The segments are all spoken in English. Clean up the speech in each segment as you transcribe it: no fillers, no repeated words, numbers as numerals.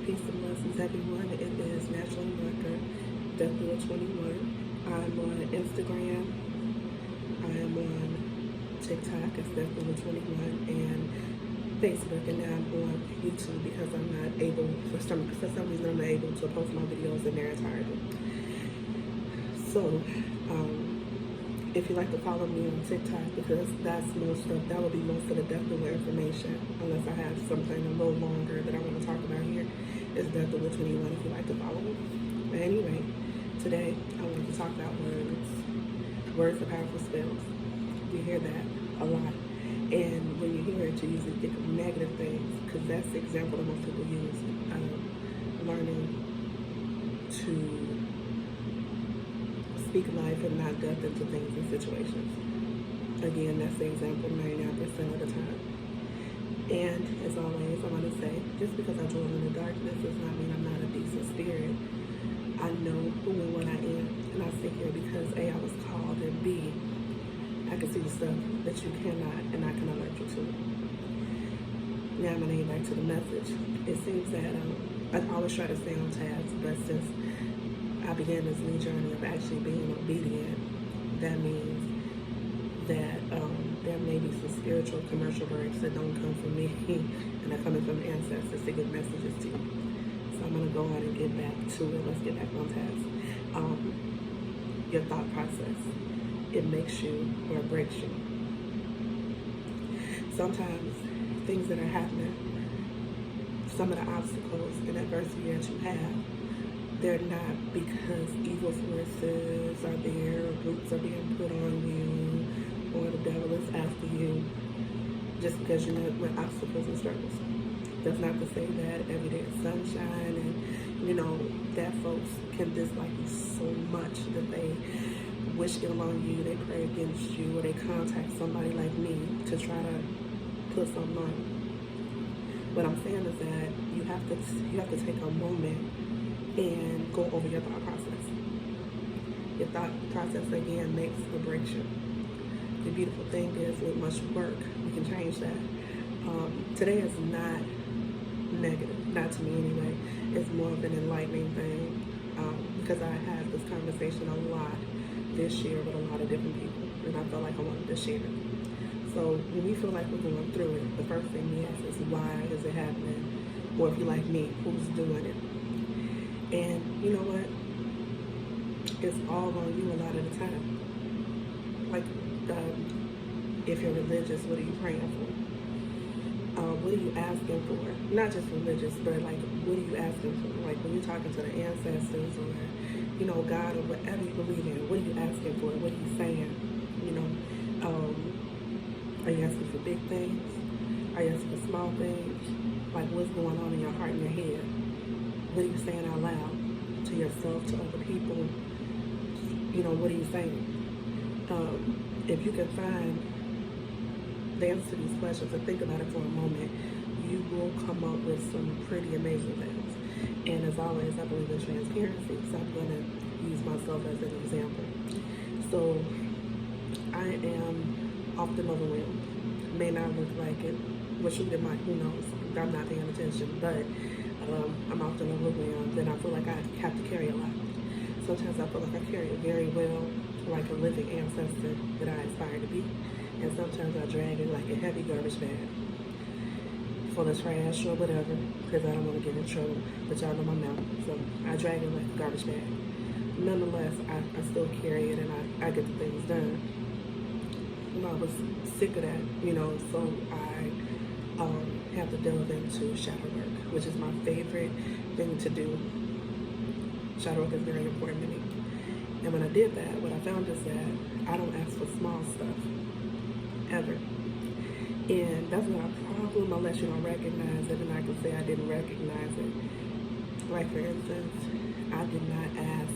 Peace and blessings, everyone. It is National Director Deathwheel21. I'm on Instagram. I am on TikTok as Deathwheel21 and Facebook, and now I'm on YouTube because I'm not able, for some reason, I'm not able to post my videos in their entirety. So, if you like to follow me on TikTok, because that will be most of the Deathwheel information, unless I have something a little longer that I want to talk about here, is Deathwheel21 if you like to follow me. But anyway, today I want to talk about words. Words are powerful spells. You hear that a lot. And when you hear it, you usually think of negative things, because that's the example that most people use. Learning to speak life and not death into things and situations. Again, that's the example 99% of the time. And as always, I want to say, just because I dwell in the darkness does not mean I'm not a decent spirit. I know who and what I am, and I sit here because A, I was called, and B, I can see the stuff that you cannot, and I can alert you to it. Now I'm going to get back to the message. It seems that I always try to stay on task, but since I began this new journey of actually being obedient, that means that there may be some spiritual commercial breaks that don't come from me and are coming from ancestors to give messages to you. So I'm going to go ahead and get back to it. Let's get back on task. Your thought process, it makes you or it breaks you. Sometimes things that are happening, some of the obstacles and adversity that you have, they're not because evil forces are there, or groups are being put on you, or the devil is after you, just because you're met with obstacles and struggles. That's not to say that every day is sunshine and, that folks can dislike you so much that they wish ill on you, they pray against you, or they contact somebody like me to try to put something on you. What I'm saying is that you have to take a moment and go over your thought process. Your thought process, again, makes or breaks you. The beautiful thing is, with much work, we can change that. Today is not negative, not to me anyway. It's more of an enlightening thing, because I had this conversation a lot this year with a lot of different people, and I felt like I wanted to share it. So when we feel like we're going through it, the first thing we ask is, why is it happening? Or if you're like me, who's doing it? And you know what? It's all on you a lot of the time. Like, if you're religious, what are you praying for? What are you asking for? Not just religious, but like, what are you asking for? Like when you're talking to the ancestors or, God or whatever you believe in, what are you asking for? What are you saying? Are you asking for big things? Are you asking for small things? Like, what's going on in your heart and your head? What are you saying out loud to yourself, to other people? What are you saying? If you can find the answer to these questions and think about it for a moment, you will come up with some pretty amazing things. And as always, I believe in transparency, so I'm going to use myself as an example. So I am often overwhelmed. May not look like it. Well, shoot, it might, who knows? I'm not paying attention, but I'm often overwhelmed, and I feel like I have to carry a lot. Sometimes I feel like I carry it very well, like a living ancestor that I aspire to be, and sometimes I drag it like a heavy garbage bag full of trash or whatever, because I don't want to get in trouble, but y'all know my mouth, so I drag it like a garbage bag. Nonetheless, I still carry it, and I get the things done. I was sick of that, so I have to delve into shadow work, which is my favorite thing to do. Shadow work is very important to me. And when I did that, what I found is that I don't ask for small stuff, ever. And that's not a problem unless you don't recognize it, and I can say I didn't recognize it. Like, for instance, I did not ask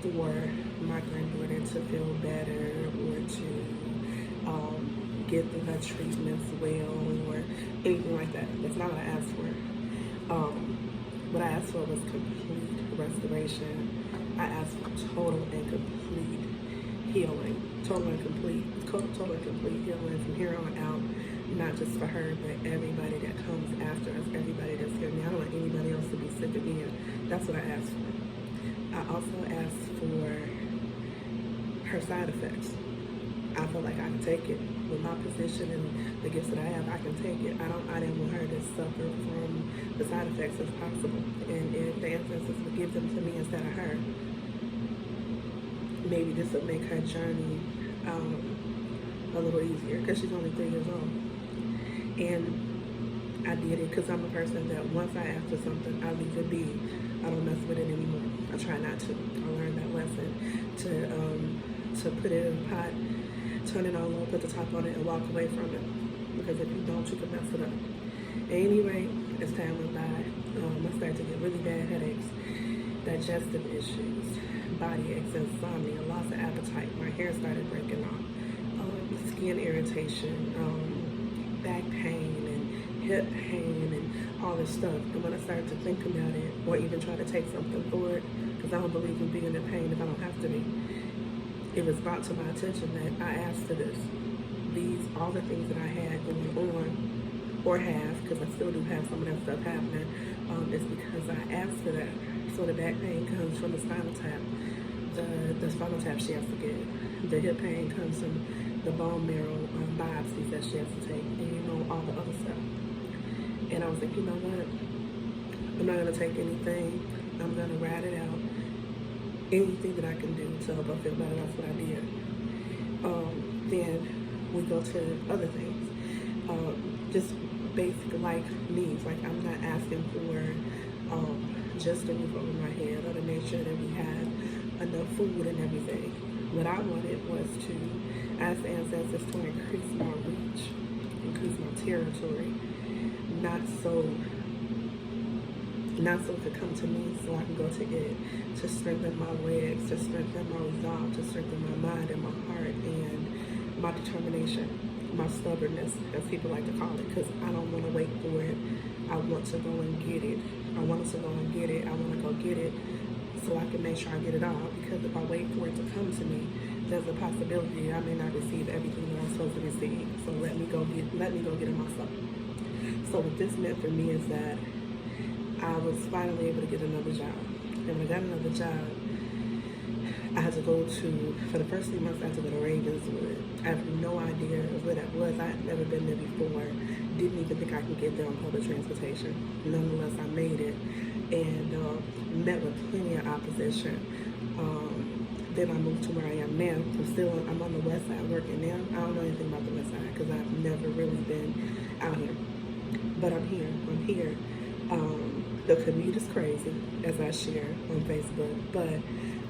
for my granddaughter to feel better or to get through her treatments well or anything like that. That's not what I asked for. What I asked for was complete restoration. I asked for total and complete healing. Total and complete healing from here on out. Not just for her, but everybody that comes after us, everybody that's here. I don't want anybody else to be That's what I asked for. I also asked for her side effects. I feel like I can take it with my position and the gifts that I have. I can take it. I didn't want her to suffer from the side effects if possible. And if the ancestors would give them to me instead of her, maybe this would make her journey a little easier because she's only 3 years old. And I did it because I'm a person that once I ask for something, I leave it be. I don't mess with it anymore. I try not to. I learned that lesson to put it in a pot, turn it on low, put the top on it, and walk away from it. Because if you don't, you can mess it up. Anyway, as time went by, I started to get really bad headaches, digestive issues, body aches, insomnia, loss of appetite. My hair started breaking off, skin irritation, back pain, and hip pain, and all this stuff. And when I started to think about it, or even try to take something for it, because I don't believe in being in pain if I don't have to be, it was brought to my attention that I asked for this. All the things that I had going on, or have, because I still do have some of that stuff happening, is because I asked for that. So the back pain comes from the spinal tap. The spinal tap she has to get. The hip pain comes from the bone marrow biopsies that she has to take, and all the other stuff. And I was like, you know what? I'm not gonna take anything. I'm gonna ride it out. Anything that I can do to help her feel better, that's what I did. Then we go to other things. Just basic life needs. Like, I'm not asking for just a roof over my head or to make sure that we had enough food and everything. What I wanted was to ask the ancestors to increase my reach, increase my territory, not so it could come to me so I can go to it, to strengthen my legs, to strengthen my resolve, to strengthen my mind and my heart and my determination, my stubbornness, as people like to call it, because I don't want to wait for it. I want to go and get it. I want us to go and get it. I want to go get it so I can make sure I get it all, because if I wait for it to come to me, there's a possibility I may not receive everything that I'm supposed to receive. So let me go get it myself. So what this meant for me is that I was finally able to get another job. And when I got another job, I had to go for the first 3 months, I had to go to Ravenswood. I have no idea where that was. I had never been there before. Didn't even think I could get there on public transportation. Nonetheless, I made it and met with plenty of opposition. Then I moved to where I am now. I'm on the west side working now. I don't know anything about the west side because I've never really been out here. But I'm here. The commute is crazy, as I share on Facebook, but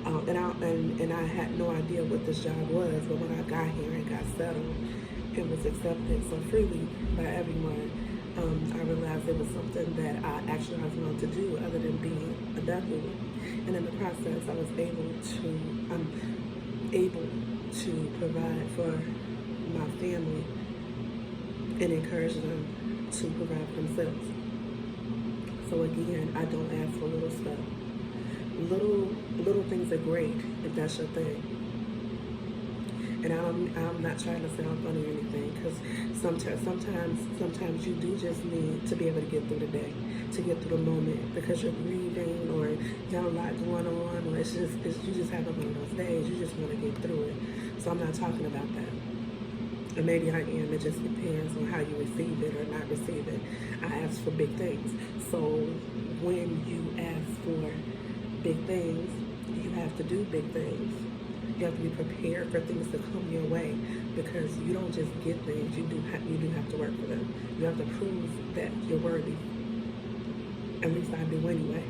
and I had no idea what this job was, but when I got here and got settled and was accepted so freely by everyone, I realized it was something that I actually was known to do other than being a doula. And in the process, I was able to provide for my family and encourage them to provide for themselves. So again, I don't ask for little stuff. Little things are great if that's your thing. And I'm not trying to sound funny or anything, because sometimes you do just need to be able to get through the day, to get through the moment, because you're grieving or you got a lot going on, or you just having one of those days. You just want to get through it. So I'm not talking about that. And maybe I am. It just depends on how you receive it or not receive it. I ask for big things. So when you ask for big things, you have to do big things. You have to be prepared for things to come your way, because you don't just get things. You do have to work for them. You have to prove that you're worthy. At least I do anyway.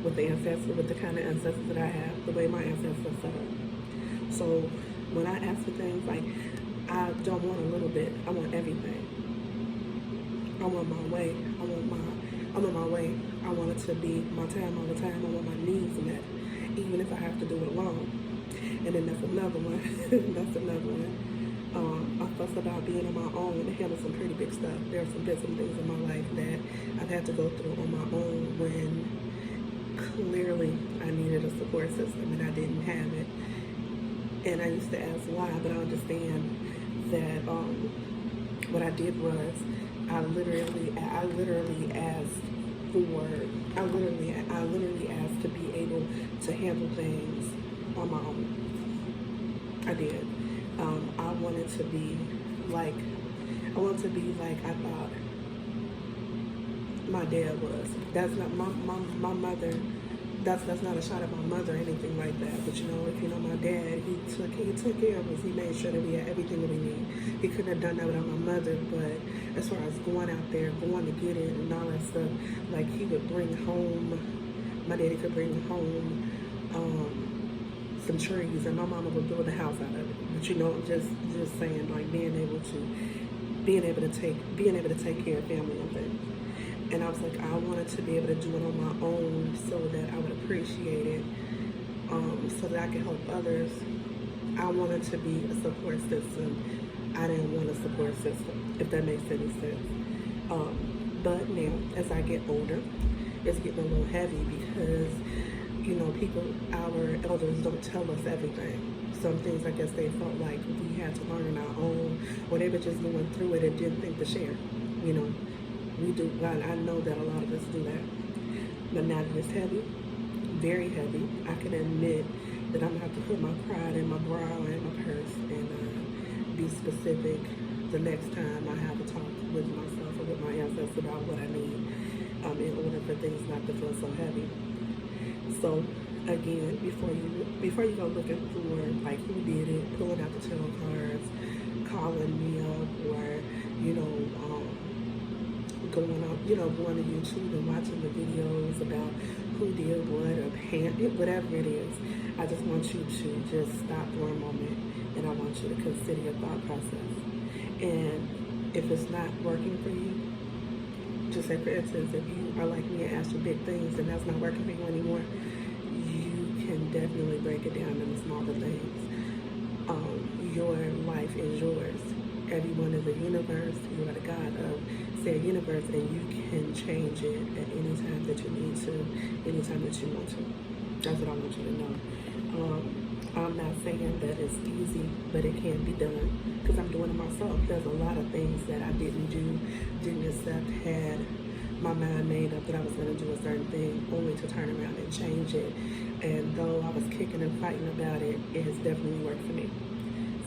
With the kind of ancestors that I have, the way my ancestors set up. So when I ask for things, like, I don't want a little bit. I want everything. I want my way. I'm on my way. I want it to be my time all the time. I want my needs met, even if I have to do it alone. And then that's another one. I fuss about being on my own and handle some pretty big stuff. There are some bits and things in my life that I've had to go through on my own when clearly I needed a support system and I didn't have it. And I used to ask why, but I understand that what I did was I literally asked to be able to handle things on my own. I did. I wanted to be like, I thought my dad was. That's not my mother. That's not a shot at my mother or anything like that. But you know, if you know my dad, he took care of us. He made sure that we had everything that we need. He couldn't have done that without my mother. But as far as going out there, going to get it and all that stuff, like he would bring home. My daddy could bring home some trees, and my mama would build a house out of it. But you know, just saying, like being able to take care of family and things. And I was like, I wanted to be able to do it on my own so that I would appreciate it, so that I could help others. I wanted to be a support system. I didn't want a support system, if that makes any sense. But now, as I get older, it's getting a little heavy because, you know, our elders don't tell us everything. Some things, I guess, they felt like we had to learn on our own, or they were just going through it and didn't think to share, you know. We do. I know that a lot of us do that. But now that it's heavy, very heavy, I can admit that I'm going to have to put my pride in my bra and my purse and be specific the next time I have a talk with myself or with my ancestors about what I need in order for things not to feel so heavy. So again, before you go looking for like who did it, pulling out the tarot cards, calling me up, or you know, going to YouTube and watching the videos about who did what or whatever it is. I just want you to just stop for a moment, and I want you to consider your thought process. And if it's not working for you, just say, for instance, if you are like me and ask for big things and that's not working for you anymore, you can definitely break it down into smaller things. Your life is yours. Everyone is a universe. You are the God of said universe, and you can change it at any time that you need to, anytime that you want to. That's what I want you to know. I'm not saying that it's easy, but it can be done because I'm doing it myself. There's a lot of things that I didn't do, didn't accept, had my mind made up that I was going to do a certain thing, only to turn around and change it. And though I was kicking and fighting about it, it has definitely worked for me.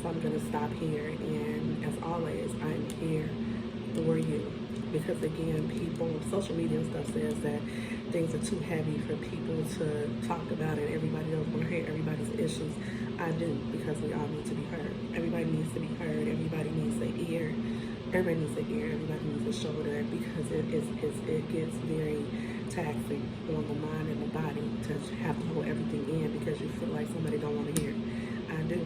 So I'm going to stop here, and as always, I'm here for you. Because again, social media and stuff says that things are too heavy for people to talk about, and everybody doesn't want to hear everybody's issues. I do, because we all need to be heard. Everybody needs to be heard. Everybody needs an ear. Everybody needs an ear. Everybody needs a shoulder, because it gets very taxing on the mind and the body to have to hold everything in because you feel like somebody don't want to hear. I do.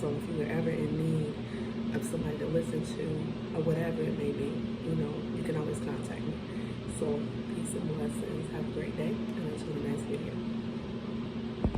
So if you were ever in need of somebody to listen to, or whatever it may be, you know, you can always contact me. So peace and blessings. Have a great day.